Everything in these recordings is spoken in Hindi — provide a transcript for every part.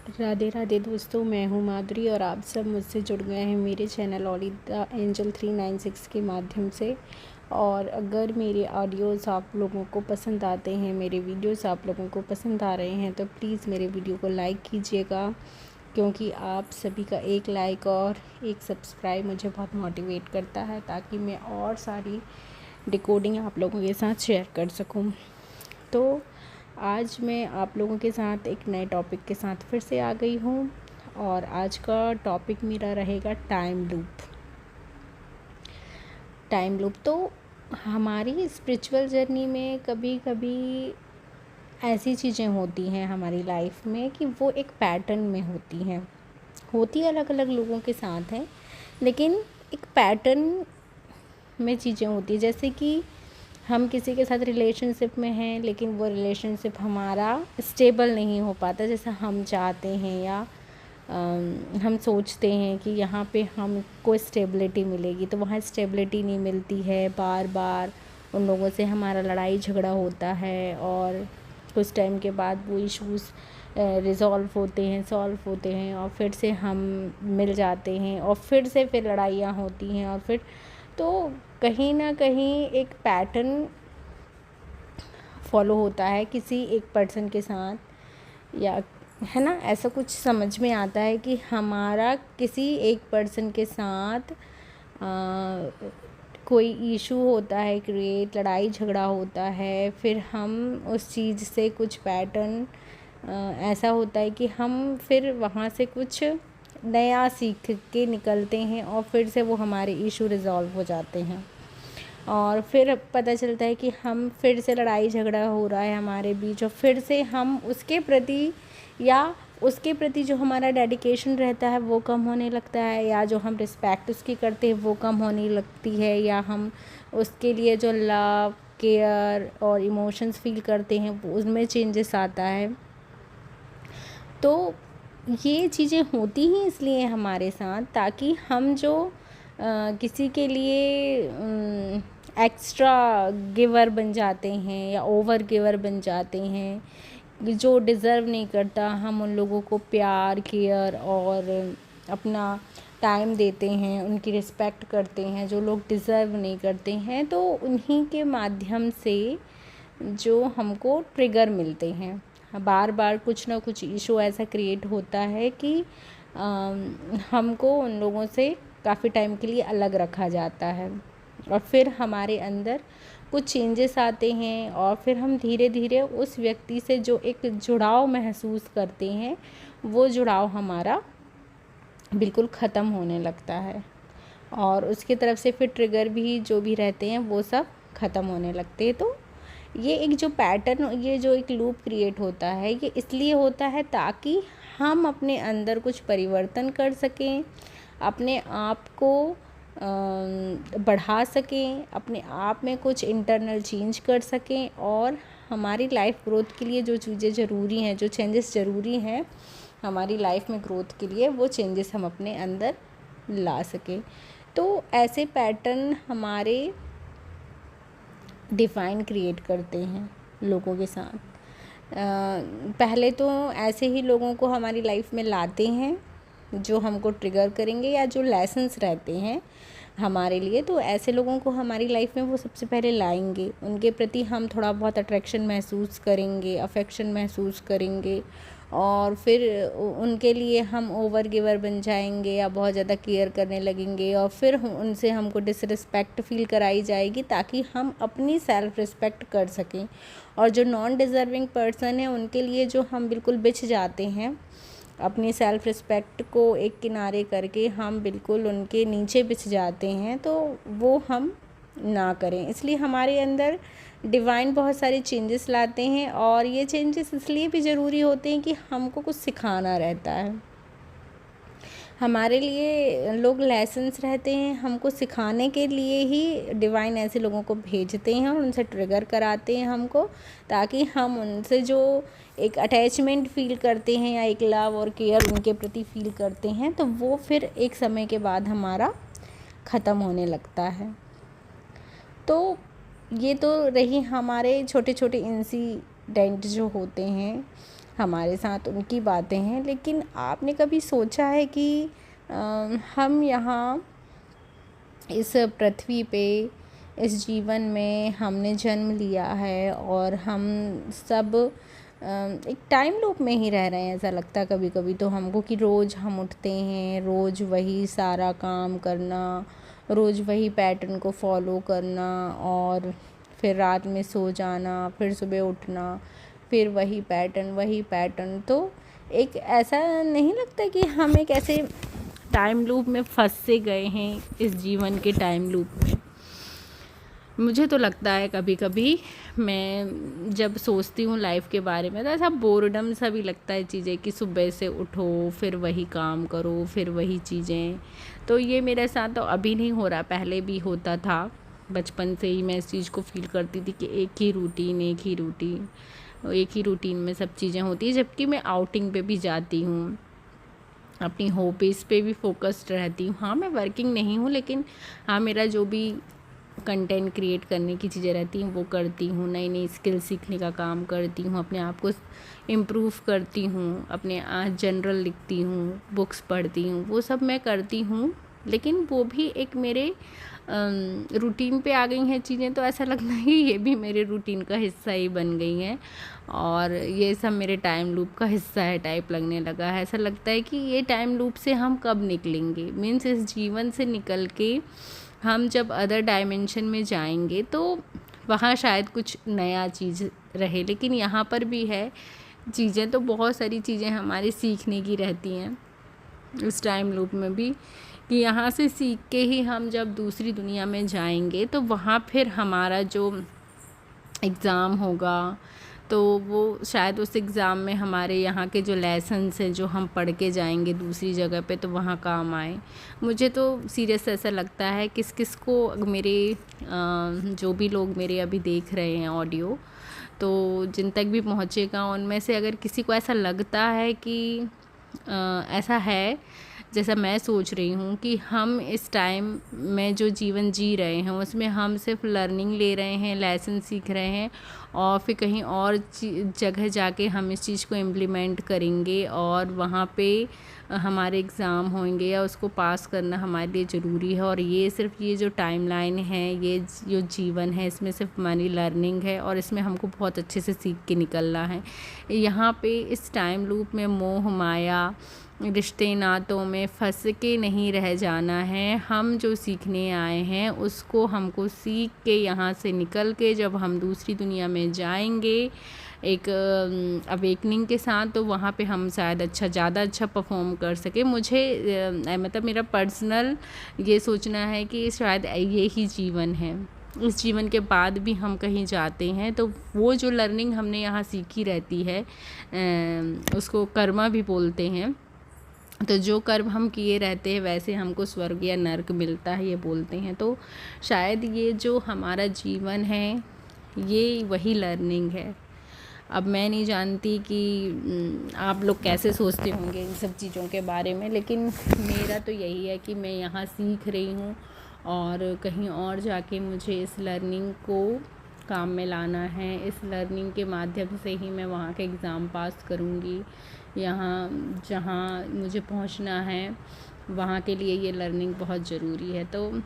राधे राधे दोस्तों, मैं हूँ माधुरी और आप सब मुझसे जुड़ गए हैं मेरे चैनल ओलिदा एंजल 396 के माध्यम से। और अगर मेरे ऑडियोज़ आप लोगों को पसंद आते हैं, मेरे वीडियोस आप लोगों को पसंद आ रहे हैं, तो प्लीज़ मेरे वीडियो को लाइक कीजिएगा, क्योंकि आप सभी का एक लाइक और एक सब्सक्राइब मुझे बहुत मोटिवेट करता है, ताकि मैं और सारी डिकोडिंग आप लोगों के साथ शेयर कर सकूँ। तो आज मैं आप लोगों के साथ एक नए टॉपिक के साथ फिर से आ गई हूँ, और आज का टॉपिक मेरा रहेगा टाइम लूप। तो हमारी स्पिरिचुअल जर्नी में कभी कभी ऐसी चीज़ें होती हैं हमारी लाइफ में कि वो एक पैटर्न में होती अलग अलग लोगों के साथ हैं, लेकिन एक पैटर्न में चीज़ें होती हैं। जैसे कि हम किसी के साथ रिलेशनशिप में हैं, लेकिन वो रिलेशनशिप हमारा स्टेबल नहीं हो पाता जैसा हम चाहते हैं, या हम सोचते हैं कि यहाँ पे हमको स्टेबिलिटी मिलेगी, तो वहाँ स्टेबिलिटी नहीं मिलती है। बार बार उन लोगों से हमारा लड़ाई झगड़ा होता है, और कुछ टाइम के बाद वो इश्यूज़ सॉल्व होते हैं, और फिर से हम मिल जाते हैं, और फिर लड़ाइयाँ होती हैं, और फिर तो कहीं ना कहीं एक पैटर्न फॉलो होता है किसी एक पर्सन के साथ, या है ना, ऐसा कुछ समझ में आता है कि हमारा किसी एक पर्सन के साथ कोई इशू होता है, क्रिएट लड़ाई झगड़ा होता है, फिर हम उस चीज़ से कुछ पैटर्न ऐसा होता है कि हम फिर वहाँ से कुछ नया सीख के निकलते हैं, और फिर से वो हमारे इशू रिज़ॉल्व हो जाते हैं। और फिर पता चलता है कि हम फिर से लड़ाई झगड़ा हो रहा है हमारे बीच, और फिर से हम उसके प्रति जो हमारा डेडिकेशन रहता है वो कम होने लगता है, या जो हम रिस्पेक्ट उसकी करते हैं वो कम होने लगती है, या हम उसके लिए जो लव केयर और इमोशंस फील करते हैं वो उसमें चेंजेस आता है। तो ये चीज़ें होती ही इसलिए हमारे साथ, ताकि हम जो किसी के लिए एक्स्ट्रा गिवर बन जाते हैं या ओवर गिवर बन जाते हैं, जो डिज़र्व नहीं करता, हम उन लोगों को प्यार केयर और अपना टाइम देते हैं, उनकी रिस्पेक्ट करते हैं, जो लोग डिज़र्व नहीं करते हैं, तो उन्हीं के माध्यम से जो हमको ट्रिगर मिलते हैं। बार बार कुछ ना कुछ इशू ऐसा क्रिएट होता है कि हमको उन लोगों से काफ़ी टाइम के लिए अलग रखा जाता है, और फिर हमारे अंदर कुछ चेंजेस आते हैं, और फिर हम धीरे धीरे उस व्यक्ति से जो एक जुड़ाव महसूस करते हैं, वो जुड़ाव हमारा बिल्कुल ख़त्म होने लगता है, और उसकी तरफ से फिर ट्रिगर भी जो भी रहते हैं वो सब ख़त्म होने लगते हैं। तो ये एक जो पैटर्न, ये जो एक लूप क्रिएट होता है, ये इसलिए होता है ताकि हम अपने अंदर कुछ परिवर्तन कर सकें, अपने आप को बढ़ा सकें, अपने आप में कुछ इंटरनल चेंज कर सकें, और हमारी लाइफ ग्रोथ के लिए जो चीज़ें ज़रूरी हैं, जो चेंजेस ज़रूरी हैं हमारी लाइफ में ग्रोथ के लिए, वो चेंजेस हम अपने अंदर ला सकें। तो ऐसे पैटर्न हमारे डिफ़ाइन क्रिएट करते हैं लोगों के साथ। पहले तो ऐसे ही लोगों को हमारी लाइफ में लाते हैं जो हमको ट्रिगर करेंगे, या जो लेसन्स रहते हैं हमारे लिए, तो ऐसे लोगों को हमारी लाइफ में वो सबसे पहले लाएंगे। उनके प्रति हम थोड़ा बहुत अट्रैक्शन महसूस करेंगे, अफेक्शन महसूस करेंगे, और फिर उनके लिए हम ओवर गिवर बन जाएंगे, या बहुत ज़्यादा केयर करने लगेंगे, और फिर उनसे हमको डिसरिस्पेक्ट फील कराई जाएगी, ताकि हम अपनी सेल्फ रिस्पेक्ट कर सकें। और जो नॉन डिज़र्विंग पर्सन है उनके लिए जो हम बिल्कुल बिछ जाते हैं, अपनी सेल्फ रिस्पेक्ट को एक किनारे करके हम बिल्कुल उनके नीचे बिछ जाते हैं, तो वो हम ना करें। इसलिए हमारे अंदर डिवाइन बहुत सारे चेंजेस लाते हैं, और ये चेंजेस इसलिए भी ज़रूरी होते हैं कि हमको कुछ सिखाना रहता है। हमारे लिए लोग लेसन्स रहते हैं, हमको सिखाने के लिए ही डिवाइन ऐसे लोगों को भेजते हैं, और उनसे ट्रिगर कराते हैं हमको, ताकि हम उनसे जो एक अटैचमेंट फील करते हैं, या एक लव और केयर उनके प्रति फील करते हैं, तो वो फिर एक समय के बाद हमारा ख़त्म होने लगता है। तो ये तो रही हमारे छोटे छोटे इंसिडेंट जो होते हैं हमारे साथ उनकी बातें हैं, लेकिन आपने कभी सोचा है कि हम यहाँ इस पृथ्वी पे, इस जीवन में हमने जन्म लिया है और हम सब एक टाइम लूप में ही रह रहे हैं, ऐसा लगता है कभी कभी तो हमको कि रोज़ हम उठते हैं, रोज़ वही सारा काम करना, रोज़ वही पैटर्न को फॉलो करना और फिर रात में सो जाना, फिर सुबह उठना, फिर वही पैटर्न। तो एक ऐसा नहीं लगता कि हम एक ऐसे टाइम लूप में फंस से गए हैं, इस जीवन के टाइम लूप में? मुझे तो लगता है कभी कभी, मैं जब सोचती हूँ लाइफ के बारे में तो ऐसा बोरडम सा भी लगता है चीज़ें, कि सुबह से उठो, फिर वही काम करो, फिर वही चीज़ें। तो ये मेरे साथ तो अभी नहीं हो रहा, पहले भी होता था। बचपन से ही मैं इस चीज़ को फील करती थी कि एक ही रूटीन में सब चीज़ें होती है। जबकि मैं आउटिंग पे भी जाती हूँ, अपनी हॉबीज़ पे भी फोकस्ड रहती हूँ। हाँ, मैं वर्किंग नहीं हूँ, लेकिन हाँ, मेरा जो भी कंटेंट क्रिएट करने की चीज़ें रहती हैं वो करती हूँ, नई नई स्किल सीखने का काम करती हूँ, अपने आप को इम्प्रूव करती हूँ, अपने जनरल लिखती हूँ, बुक्स पढ़ती हूँ, वो सब मैं करती हूँ। लेकिन वो भी एक मेरे रूटीन पे आ गई हैं चीज़ें, तो ऐसा लगता है कि ये भी मेरे रूटीन का हिस्सा ही बन गई हैं और ये सब मेरे टाइम लूप का हिस्सा है टाइप लगने लगा है। ऐसा लगता है कि ये टाइम लूप से हम कब निकलेंगे, मीन्स इस जीवन से निकल के हम जब अदर डायमेंशन में जाएंगे तो वहाँ शायद कुछ नया चीज़ रहे। लेकिन यहाँ पर भी है चीज़ें, तो बहुत सारी चीज़ें हमारी सीखने की रहती हैं इस टाइम लूप में भी, कि यहाँ से सीख के ही हम जब दूसरी दुनिया में जाएंगे तो वहाँ फिर हमारा जो एग्ज़ाम होगा तो वो शायद उस एग्ज़ाम में हमारे यहाँ के जो लेसन्स हैं जो हम पढ़ के जाएंगे दूसरी जगह पे तो वहाँ काम आए। मुझे तो सीरियस ऐसा लगता है, किस किस को मेरे जो भी लोग मेरे अभी देख रहे हैं ऑडियो, तो जिन तक भी पहुँचेगा उनमें से अगर किसी को ऐसा लगता है कि ऐसा है जैसा मैं सोच रही हूँ कि हम इस टाइम में जो जीवन जी रहे हैं उसमें हम सिर्फ लर्निंग ले रहे हैं, लेसन सीख रहे हैं और फिर कहीं और जगह जाके हम इस चीज़ को इम्प्लीमेंट करेंगे और वहाँ पे हमारे एग्ज़ाम होंगे या उसको पास करना हमारे लिए ज़रूरी है। और ये सिर्फ ये जो टाइमलाइन है, ये जो जीवन है, इसमें सिर्फ हमारी लर्निंग है और इसमें हमको बहुत अच्छे से सीख के निकलना है। यहाँ पे इस टाइम लूप में मोह माया रिश्ते नातों में फंस के नहीं रह जाना है। हम जो सीखने आए हैं उसको हमको सीख के यहाँ से निकल के जब हम दूसरी दुनिया में जाएंगे एक अवेकनिंग के साथ, तो वहाँ पे हम शायद ज़्यादा अच्छा परफॉर्म कर सके। मुझे मतलब मेरा पर्सनल ये सोचना है कि शायद ये ही जीवन है, इस जीवन के बाद भी हम कहीं जाते हैं तो वो जो लर्निंग हमने यहाँ सीखी रहती है उसको कर्मा भी बोलते हैं। तो जो कर्म हम किए रहते हैं वैसे हमको स्वर्ग या नर्क मिलता है, ये बोलते हैं। तो शायद ये जो हमारा जीवन है ये वही लर्निंग है। अब मैं नहीं जानती कि आप लोग कैसे सोचते होंगे इन सब चीज़ों के बारे में, लेकिन मेरा तो यही है कि मैं यहाँ सीख रही हूँ और कहीं और जाके मुझे इस लर्निंग को काम में लाना है। इस लर्निंग के माध्यम से ही मैं वहाँ के एग्ज़ाम पास करूँगी। यहाँ जहाँ मुझे पहुँचना है वहाँ के लिए ये लर्निंग बहुत ज़रूरी है। तो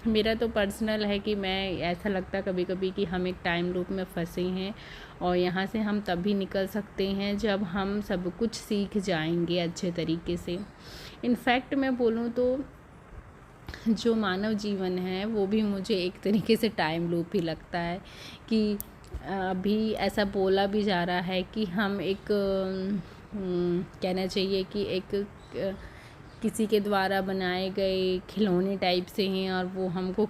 मेरा तो पर्सनल है कि मैं ऐसा लगता कभी कभी कि हम एक टाइम लूप में फंसे हैं और यहाँ से हम तभी निकल सकते हैं जब हम सब कुछ सीख जाएंगे अच्छे तरीके से। इनफैक्ट मैं बोलूँ तो जो मानव जीवन है वो भी मुझे एक तरीके से टाइम लूप ही लगता है कि अभी ऐसा बोला भी जा रहा है कि हम एक कहना चाहिए कि एक किसी के द्वारा बनाए गए खिलौने टाइप से हैं और वो हमको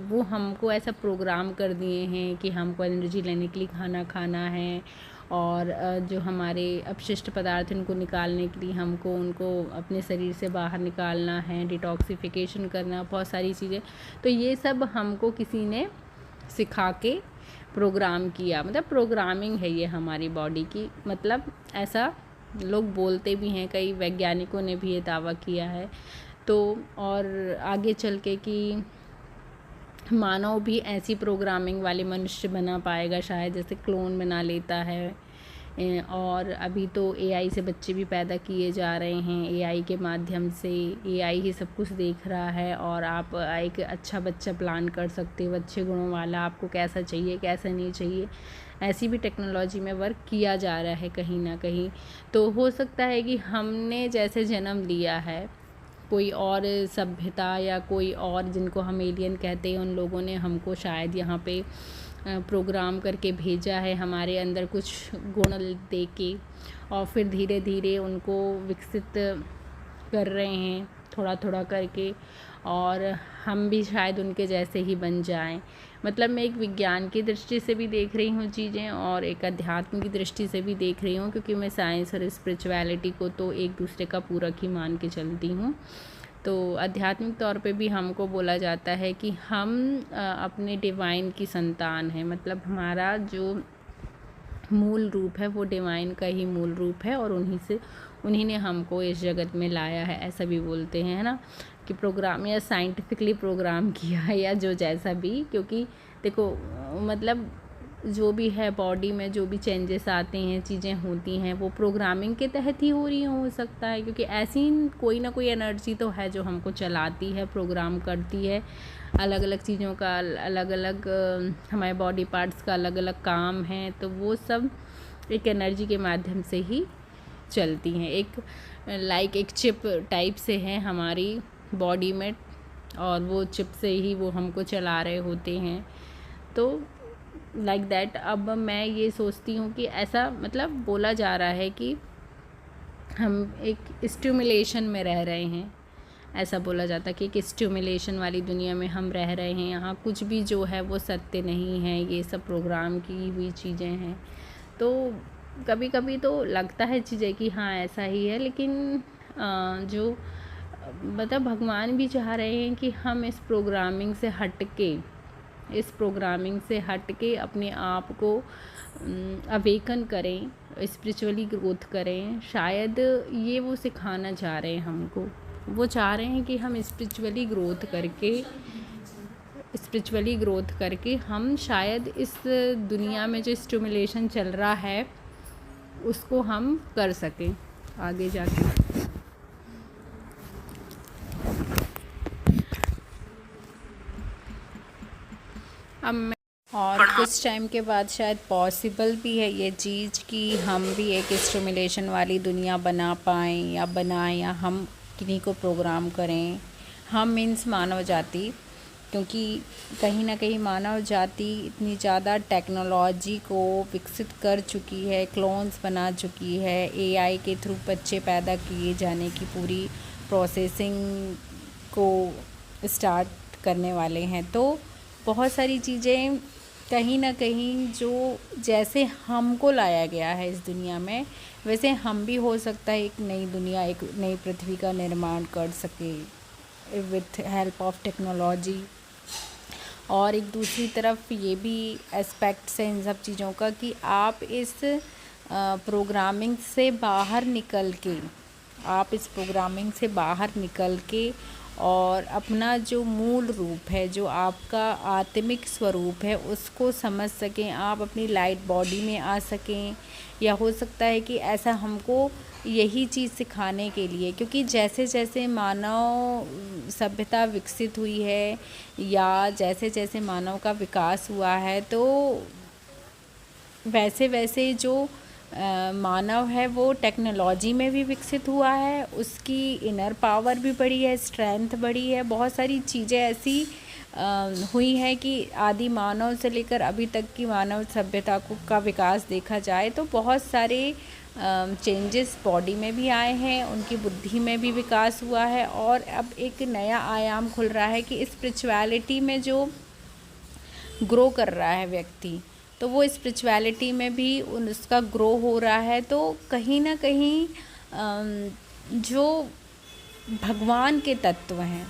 वो हमको ऐसा प्रोग्राम कर दिए हैं कि हमको एनर्जी लेने के लिए खाना खाना है और जो हमारे अपशिष्ट पदार्थ उनको निकालने के लिए हमको उनको अपने शरीर से बाहर निकालना है, डिटॉक्सिफिकेशन करना, बहुत सारी चीज़ें। तो ये सब हमको किसी ने सिखा के प्रोग्राम किया, मतलब प्रोग्रामिंग है ये हमारी बॉडी की, मतलब ऐसा लोग बोलते भी हैं, कई वैज्ञानिकों ने भी ये दावा किया है। तो और आगे चल के कि मानव भी ऐसी प्रोग्रामिंग वाले मनुष्य बना पाएगा शायद, जैसे क्लोन बना लेता है और अभी तो एआई से बच्चे भी पैदा किए जा रहे हैं, एआई के माध्यम से। एआई ही सब कुछ देख रहा है और आप एक अच्छा बच्चा प्लान कर सकते हो, अच्छे गुणों वाला, आपको कैसा चाहिए कैसा नहीं चाहिए। ऐसी भी टेक्नोलॉजी में वर्क किया जा रहा है कहीं ना कहीं। तो हो सकता है कि हमने जैसे जन्म लिया है, कोई और सभ्यता या कोई और जिनको हम एलियन कहते हैं, उन लोगों ने हमको शायद यहाँ पे प्रोग्राम करके भेजा है, हमारे अंदर कुछ गुण दे के, और फिर धीरे धीरे उनको विकसित कर रहे हैं थोड़ा थोड़ा करके, और हम भी शायद उनके जैसे ही बन जाएं। मतलब मैं एक विज्ञान की दृष्टि से भी देख रही हूँ चीज़ें और एक अध्यात्म की दृष्टि से भी देख रही हूँ, क्योंकि मैं साइंस और स्पिरिचुअलिटी को तो एक दूसरे का पूरक ही मान के चलती हूँ। तो आध्यात्मिक तौर पे भी हमको बोला जाता है कि हम अपने डिवाइन की संतान हैं। मतलब हमारा जो मूल रूप है वो डिवाइन का ही मूल रूप है, और उन्हीं ने हमको इस जगत में लाया है, ऐसा भी बोलते हैं, है ना, कि प्रोग्राम या साइंटिफिकली प्रोग्राम किया है या जो जैसा भी। क्योंकि देखो मतलब जो भी है बॉडी में जो भी चेंजेस आते हैं, चीज़ें होती हैं, वो प्रोग्रामिंग के तहत ही हो रही हो सकता है, क्योंकि ऐसी कोई ना कोई एनर्जी तो है जो हमको चलाती है, प्रोग्राम करती है। अलग अलग चीज़ों का अलग अलग हमारे बॉडी पार्ट्स का अलग अलग काम है, तो वो सब एक एनर्जी के माध्यम से ही चलती हैं। एक चिप टाइप से है हमारी बॉडी में, और वो चिप से ही वो हमको चला रहे होते हैं। तो लाइक दैट अब मैं ये सोचती हूँ कि ऐसा मतलब बोला जा रहा है कि हम एक स्टिमुलेशन में रह रहे हैं, ऐसा बोला जाता है कि एक स्टिमुलेशन वाली दुनिया में हम रह रहे हैं। यहाँ कुछ भी जो है वो सत्य नहीं है, ये सब प्रोग्राम की हुई चीज़ें हैं। तो कभी कभी तो लगता है चीज़ें कि हाँ ऐसा ही है, लेकिन जो मतलब भगवान भी चाह रहे हैं कि हम इस प्रोग्रामिंग से हट के अपने आप को अवेकन करें, स्पिरिचुअली ग्रोथ करें। शायद ये वो सिखाना चाह रहे हैं हमको, वो चाह रहे हैं कि हम स्पिरिचुअली ग्रोथ करके हम शायद इस दुनिया में जो स्टिमुलेशन चल रहा है उसको हम कर सकें आगे जाके। अब और कुछ टाइम के बाद शायद पॉसिबल भी है ये चीज़ कि हम भी एक स्टिमुलेशन वाली दुनिया बना पाएँ या बनाएं, या हम किन्हीं को प्रोग्राम करें। हम मीन्स मानव जाति, क्योंकि कहीं ना कहीं मानव जाति इतनी ज़्यादा टेक्नोलॉजी को विकसित कर चुकी है, क्लोन्स बना चुकी है, एआई के थ्रू बच्चे पैदा किए जाने की पूरी प्रोसेसिंग को स्टार्ट करने वाले हैं। तो बहुत सारी चीज़ें कहीं ना कहीं जो जैसे हमको लाया गया है इस दुनिया में, वैसे हम भी हो सकता है एक नई दुनिया, एक नई पृथ्वी का निर्माण कर सके विथ हेल्प ऑफ टेक्नोलॉजी। और एक दूसरी तरफ ये भी एस्पेक्ट्स हैं इन सब चीज़ों का कि आप इस प्रोग्रामिंग से बाहर निकल के और अपना जो मूल रूप है, जो आपका आत्मिक स्वरूप है, उसको समझ सकें, आप अपनी लाइट बॉडी में आ सकें। या हो सकता है कि ऐसा हमको यही चीज़ सिखाने के लिए, क्योंकि जैसे जैसे मानव सभ्यता विकसित हुई है या जैसे जैसे मानव का विकास हुआ है, तो वैसे वैसे जो मानव है वो टेक्नोलॉजी में भी विकसित हुआ है, उसकी इनर पावर भी बढ़ी है, स्ट्रेंथ बढ़ी है। बहुत सारी चीज़ें ऐसी हुई है कि आदि मानव से लेकर अभी तक की मानव सभ्यता का विकास देखा जाए तो बहुत सारे चेंजेस बॉडी में भी आए हैं, उनकी बुद्धि में भी विकास हुआ है। और अब एक नया आयाम खुल रहा है कि स्पिरिचुअलिटी में जो ग्रो कर रहा है व्यक्ति, तो वो स्पिरिचुअलिटी में भी उसका ग्रो हो रहा है। तो कहीं ना कहीं जो भगवान के तत्व हैं,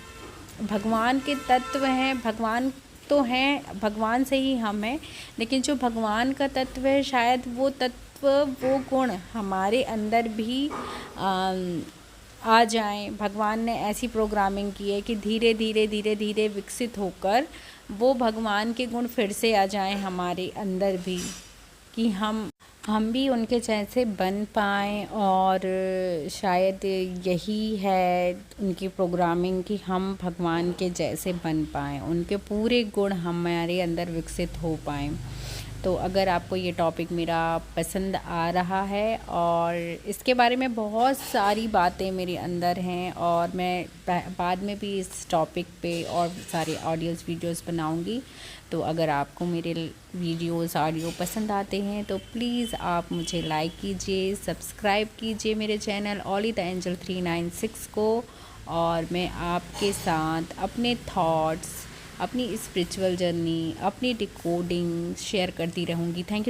भगवान तो हैं, भगवान से ही हम हैं, लेकिन जो भगवान का तत्व है, शायद वो तत्व, वो गुण हमारे अंदर भी आ जाएं। भगवान ने ऐसी प्रोग्रामिंग की है कि धीरे धीरे विकसित होकर वो भगवान के गुण फिर से आ जाएं हमारे अंदर भी, कि हम हम भी उनके जैसे बन पाएँ, और शायद यही है उनकी प्रोग्रामिंग कि हम भगवान के जैसे बन पाएँ, उनके पूरे गुण हमारे अंदर विकसित हो पाएँ। तो अगर आपको ये टॉपिक मेरा पसंद आ रहा है, और इसके बारे में बहुत सारी बातें मेरे अंदर हैं, और मैं बाद में भी इस टॉपिक पे और सारे ऑडियोज़ वीडियोज़ बनाऊंगी। तो अगर आपको मेरे वीडियोज़ ऑडियो पसंद आते हैं तो प्लीज़ आप मुझे लाइक कीजिए, सब्सक्राइब कीजिए मेरे चैनल ओली द एंजल 396 को। और मैं आपके साथ अपने थॉट्स, अपनी स्पिरिचुअल जर्नी, अपनी डिकोडिंग शेयर करती रहूँगी। Thank you.